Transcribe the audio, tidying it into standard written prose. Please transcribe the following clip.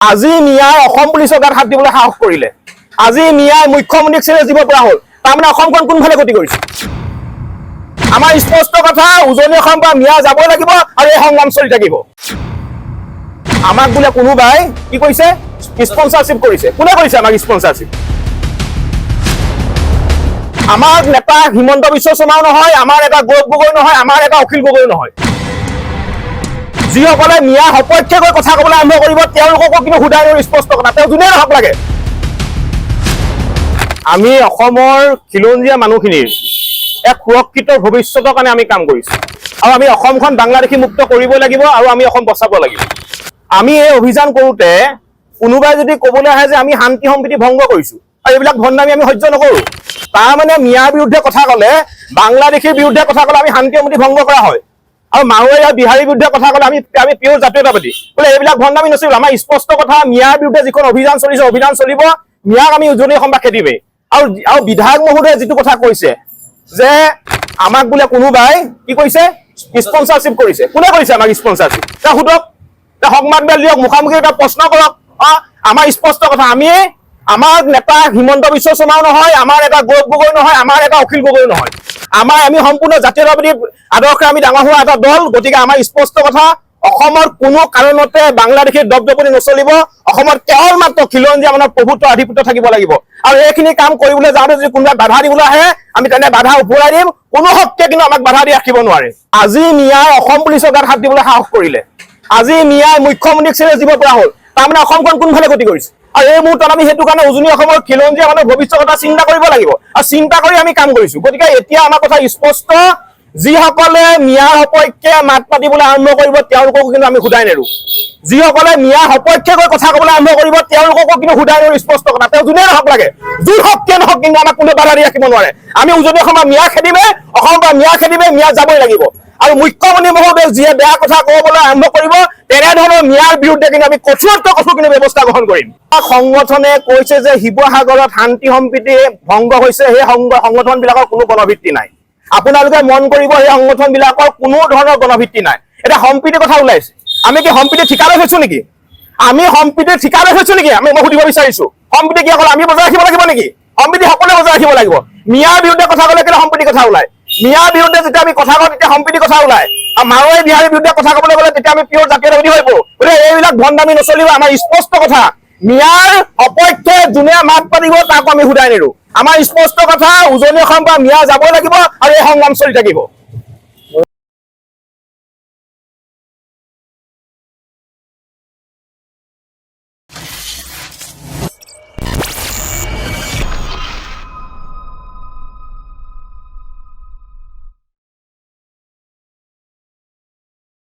আজি মিয়াই অসম পুলিচৰ গাত হাত দিবলৈ সাহস কৰিলে। আজি মিয়াই মুখ্যমন্ত্ৰীক চেলেঞ্জ দিব পৰা হ'ল। তাৰমানে অসমখন কোনফালে গতি কৰিছে? আমাৰ স্পষ্ট কথা, উজনি অসম পৰা মিয়া যাব লাগিব আৰু এই সংগ্ৰাম চলি থাকিব। আমাক বোলে কোনোবাই কি কৰিছে? স্পন্সৰশ্বিপ কৰিছে। কোনে কৰিছে আমাক স্পন্সৰশ্বিপ? আমাৰ নেতা হিমন্ত বিশ্ব শৰ্মাও নহয়, আমাৰ এটা গৌৰৱ গগৈ নহয়, আমাৰ এটা অখিল গগৈ নহয়। যিসকলে মিয়া সপক্ষে গৈ কথা ক'বলৈ আৰম্ভ কৰিব তেওঁলোককো কিন্তু সুধাই স্পষ্ট কথা, তেওঁ যোনে নহওক লাগে। আমি অসমৰ খিলঞ্জীয়া মানুহখিনিৰ এক সুৰক্ষিত ভৱিষ্যতৰ কাৰণে আমি কাম কৰিছো আৰু আমি অসমখন বাংলাদেশী মুক্ত কৰিবই লাগিব আৰু আমি অসম বচাব লাগিব। আমি এই অভিযান কৰোঁতে কোনোবাই যদি ক'বলৈ আহে যে আমি শান্তি সম্প্ৰীতি ভংগ কৰিছো আৰু এইবিলাক ভণ্ডামি আমি সহ্য নকৰো, তাৰমানে মিয়াৰ বিৰুদ্ধে কথা ক'লে, বাংলাদেশীৰ বিৰুদ্ধে কথা ক'লে আমি শান্তি সম্প্ৰীতি ভংগ কৰা হয় আৰু মাৰোৱাৰী আৰু বিহাৰীৰ বিৰুদ্ধে কথা ক'লে আমি পিয়ৰ জাতীয়তাবাদী বোলে এইবিলাক ভণ্ডামি নচলিব। আমাৰ স্পষ্ট কথা, মিয়াৰ বিৰুদ্ধে যিখন অভিযান চলিছে অভিযান চলিব, মিয়াক আমি উজনি অসম বা খেদিমেই। আৰু বিধায়ক মহোদয়ে যিটো কথা কৈছে যে আমাক বোলে কোনোবাই কি কৰিছে? স্পন্সৰশ্বিপ কৰিছে। কোনে কৰিছে আমাক স্পন্সৰশ্বিপ? তেওঁ সোধক, তেওঁ সংবাদ মেল দিয়ক, মুখামুখি এটা প্ৰশ্ন কৰক। আমাৰ স্পষ্ট কথা, আমাৰ নেতা হিমন্ত বিশ্ব শৰ্মাও নহয়, আমাৰ এটা গৌৰৱ গগৈ নহয়, আমাৰ এটা অখিল গগৈ নহয়। আমি সম্পূৰ্ণ জাতীয়তাবাদী আদৰ্শে আমি ডাঙৰ হোৱা এটা দল। গতিকে আমাৰ স্পষ্ট কথা, অসমৰ কোনো কাৰণতে বাংলাদেশীৰ দপদপনি নচলিব। অসমত কেৱল মাত্ৰ খিলঞ্জীয়া মানুহৰ প্ৰভুত্ব আধিপত্য থাকিব লাগিব আৰু এইখিনি কাম কৰিবলৈ যাওঁতে যদি কোনোবাই বাধা দিবলৈ আহে আমি তেনে বাধা উপৰাই দিম। কোনো শক্তিয়ে কিন্তু আমাক বাধা দি ৰাখিব নোৱাৰে। আজি মিয়াই অসম পুলিচৰ গাত হাত দিবলৈ সাহস কৰিলে। আজি মিয়াই মুখ্যমন্ত্ৰীক চেলেঞ্জ দিব পৰা হ'ল। তাৰমানে অসমখন কোনফালে গতি কৰিছে? আৰু এই মুহূৰ্তত আমি সেইটো কাৰণে উজনি অসমৰ খিলঞ্জীয়া মানুহৰ ভৱিষ্যতৰ কথা চিন্তা কৰিব লাগিব আৰু চিন্তা কৰি আমি কাম কৰিছো। গতিকে এতিয়া আমাৰ কথা স্পষ্ট, যিসকলে মিয়াৰ সপক্ষে মাত পাতিবলৈ আৰম্ভ কৰিব তেওঁলোককো কিন্তু আমি সুধাই নেৰো। যিসকলে মিয়াৰ সপক্ষে গৈ কথা ক'বলৈ আৰম্ভ কৰিব তেওঁলোককো কিন্তু সুধাই নেৰো। স্পষ্ট কথা, তেওঁ যোনে নহওক লাগে, যোন শক্তিয়ে নহওক, কিন্তু আমাক কোনো বাধা দি ৰাখিব নোৱাৰে। আমি উজনি অসমৰ মিয়া খেদিমে, অসমৰ পৰা মিয়া খেদিমে, মিয়া যাবই লাগিব। আৰু মুখ্যমন্ত্ৰী মহোদয়ে যিয়ে বেয়া কথা ক'বলৈ আৰম্ভ কৰিব তেনেধৰণৰ মিয়াৰ বিৰুদ্ধে কিন্তু আমি কঠোৰতকৈ কঠোৰ কিন্তু ব্যৱস্থা গ্ৰহণ কৰিম। সংগঠনে কৈছে যে শিৱসাগৰত শান্তি সম্প্ৰীতি ভংগ হৈছে, সেই সংগঠন বিলাকৰ কোনো গণভিত্তি নাই। আপোনালোকে মন কৰিব, সেই সংগঠন বিলাকৰ কোনো ধৰণৰ গণভিত্তি নাই। এতিয়া সম্প্ৰীতিৰ কথা ওলাইছে, আমি কি সম্প্ৰীতি ঠিকা লৈ থৈছো নেকি? আমি সম্প্ৰীতিৰ ঠিকা লৈ থৈছো নেকি? মই সুধিব বিচাৰিছো, সম্প্ৰীতি কি অকল আমি বজাই ৰাখিব লাগিব নেকি? সম্প্ৰীতি সকলোৱে বজাই ৰাখিব লাগিব। মিয়াৰ বিৰুদ্ধে কথা ক'লে কেলে সম্প্ৰীতি কথা ওলায়? মিয়াৰ বিৰুদ্ধে যেতিয়া আমি কথা কওঁ তেতিয়া সম্প্ৰীতি কথা ওলায়, আৰু মাৰোৱাৰী বিহাৰীৰ বিৰুদ্ধে কথা ক'বলৈ গ'লে তেতিয়া আমি পিয়ৰ জাতীয়তাবাদী হৈ পৰোঁ। গতিকে এইবিলাক ভণ্ডামি নচলিব। আমাৰ স্পষ্ট কথা, মিয়াৰ সপক্ষে যোনে মাত পাতিব তাকো আমি সুধাই নেৰো। আমাৰ স্পষ্ট কথা, উজনি অসমৰ পৰা মিয়া যাবই লাগিব আৰু এই সংগ্ৰাম চলি থাকিব।